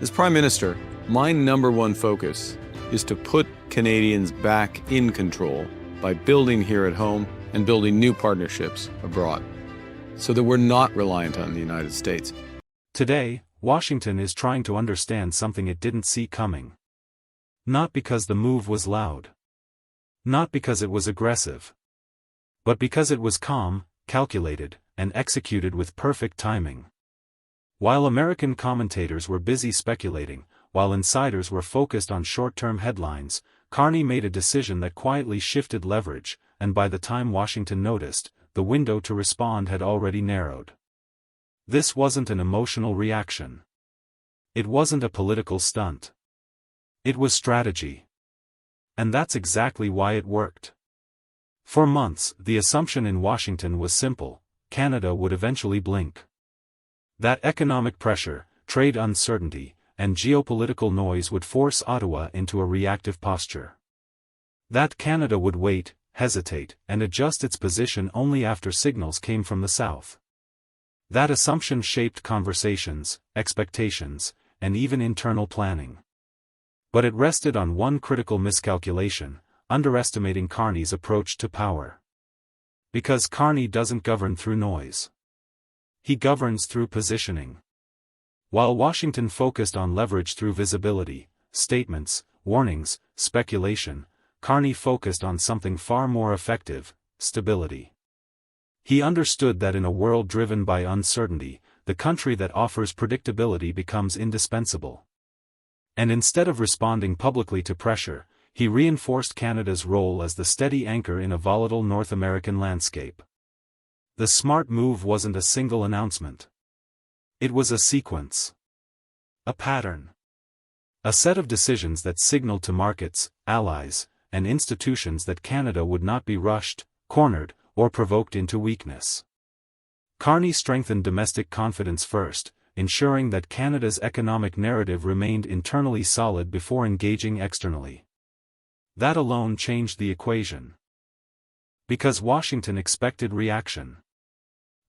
As Prime Minister, my number one focus is to put Canadians back in control by building here at home and building new partnerships abroad, so that we're not reliant on the United States. Today, Washington is trying to understand something it didn't see coming. Not because the move was loud. Not because it was aggressive. But because it was calm, calculated, and executed with perfect timing. While American commentators were busy speculating, while insiders were focused on short-term headlines, Carney made a decision that quietly shifted leverage, and by the time Washington noticed, the window to respond had already narrowed. This wasn't an emotional reaction. It wasn't a political stunt. It was strategy. And that's exactly why it worked. For months, the assumption in Washington was simple: Canada would eventually blink. That economic pressure, trade uncertainty, and geopolitical noise would force Ottawa into a reactive posture. That Canada would wait, hesitate, and adjust its position only after signals came from the South. That assumption shaped conversations, expectations, and even internal planning. But it rested on one critical miscalculation: underestimating Carney's approach to power. Because Carney doesn't govern through noise. He governs through positioning. While Washington focused on leverage through visibility, statements, warnings, speculation, Carney focused on something far more effective: stability. He understood that in a world driven by uncertainty, the country that offers predictability becomes indispensable. And instead of responding publicly to pressure, he reinforced Canada's role as the steady anchor in a volatile North American landscape. The smart move wasn't a single announcement. It was a sequence. A pattern. A set of decisions that signaled to markets, allies, and institutions that Canada would not be rushed, cornered, or provoked into weakness. Carney strengthened domestic confidence first, ensuring that Canada's economic narrative remained internally solid before engaging externally. That alone changed the equation. Because Washington expected reaction.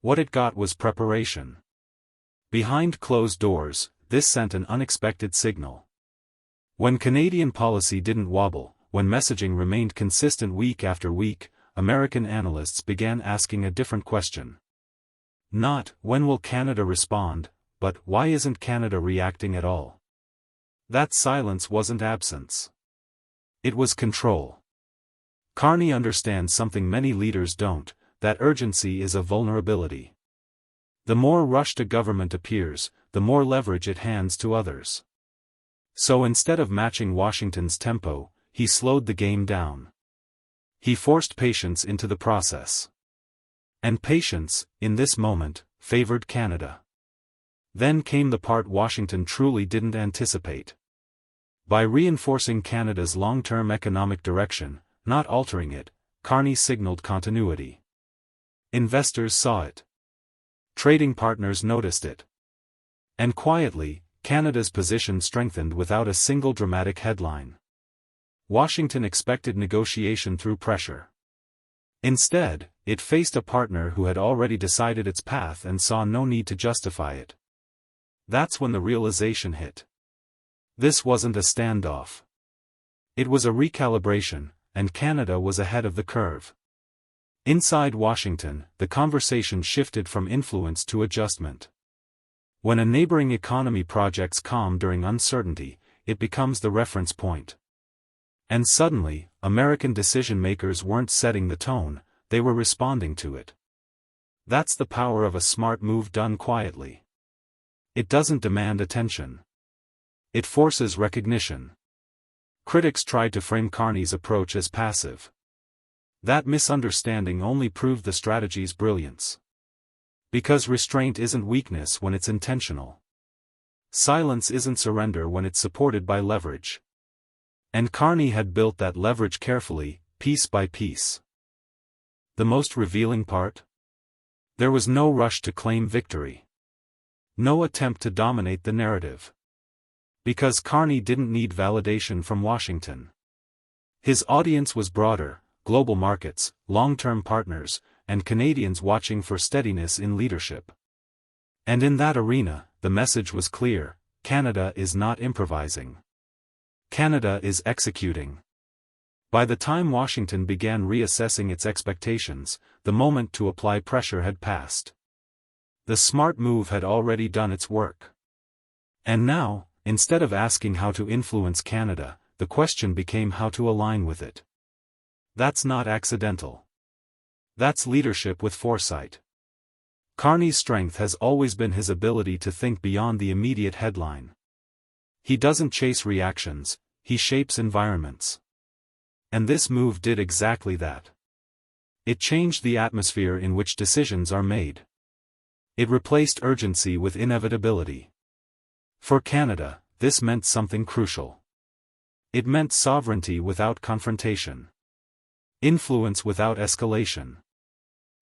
What it got was preparation. Behind closed doors, this sent an unexpected signal. When Canadian policy didn't wobble, when messaging remained consistent week after week, American analysts began asking a different question. Not, when will Canada respond, but why isn't Canada reacting at all? That silence wasn't absence. It was control. Carney understands something many leaders don't: that urgency is a vulnerability. The more rushed a government appears, the more leverage it hands to others. So instead of matching Washington's tempo, he slowed the game down. He forced patience into the process. And patience, in this moment, favored Canada. Then came the part Washington truly didn't anticipate. By reinforcing Canada's long-term economic direction, not altering it, Carney signaled continuity. Investors saw it. Trading partners noticed it. And quietly, Canada's position strengthened without a single dramatic headline. Washington expected negotiation through pressure. Instead, it faced a partner who had already decided its path and saw no need to justify it. That's when the realization hit. This wasn't a standoff. It was a recalibration, and Canada was ahead of the curve. Inside Washington, the conversation shifted from influence to adjustment. When a neighboring economy projects calm during uncertainty, it becomes the reference point. And suddenly, American decision-makers weren't setting the tone, they were responding to it. That's the power of a smart move done quietly. It doesn't demand attention. It forces recognition. Critics tried to frame Carney's approach as passive. That misunderstanding only proved the strategy's brilliance. Because restraint isn't weakness when it's intentional. Silence isn't surrender when it's supported by leverage. And Carney had built that leverage carefully, piece by piece. The most revealing part? There was no rush to claim victory. No attempt to dominate the narrative. Because Carney didn't need validation from Washington. His audience was broader: global markets, long-term partners, and Canadians watching for steadiness in leadership. And in that arena, the message was clear: Canada is not improvising. Canada is executing. By the time Washington began reassessing its expectations, the moment to apply pressure had passed. The smart move had already done its work. And now, instead of asking how to influence Canada, the question became how to align with it. That's not accidental. That's leadership with foresight. Carney's strength has always been his ability to think beyond the immediate headline. He doesn't chase reactions, he shapes environments. And this move did exactly that. It changed the atmosphere in which decisions are made. It replaced urgency with inevitability. For Canada, this meant something crucial. It meant sovereignty without confrontation. Influence without escalation.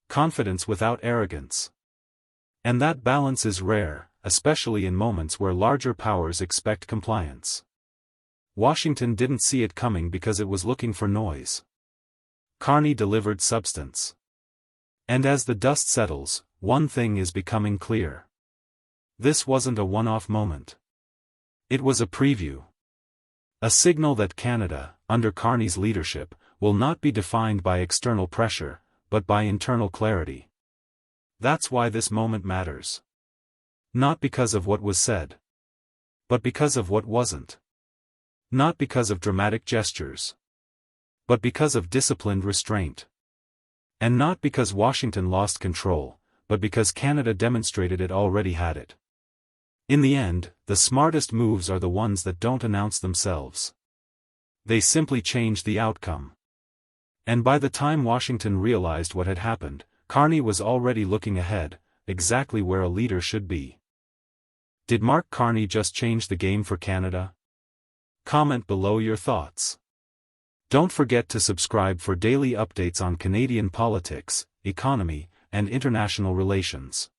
Confidence without arrogance. And that balance is rare, especially in moments where larger powers expect compliance. Washington didn't see it coming because it was looking for noise. Carney delivered substance. And as the dust settles, one thing is becoming clear. This wasn't a one-off moment. It was a preview. A signal that Canada, under Carney's leadership, will not be defined by external pressure, but by internal clarity. That's why this moment matters. Not because of what was said, but because of what wasn't. Not because of dramatic gestures, but because of disciplined restraint. And not because Washington lost control, but because Canada demonstrated it already had it. In the end, the smartest moves are the ones that don't announce themselves. They simply change the outcome. And by the time Washington realized what had happened, Carney was already looking ahead, exactly where a leader should be. Did Mark Carney just change the game for Canada? Comment below your thoughts. Don't forget to subscribe for daily updates on Canadian politics, economy, and international relations.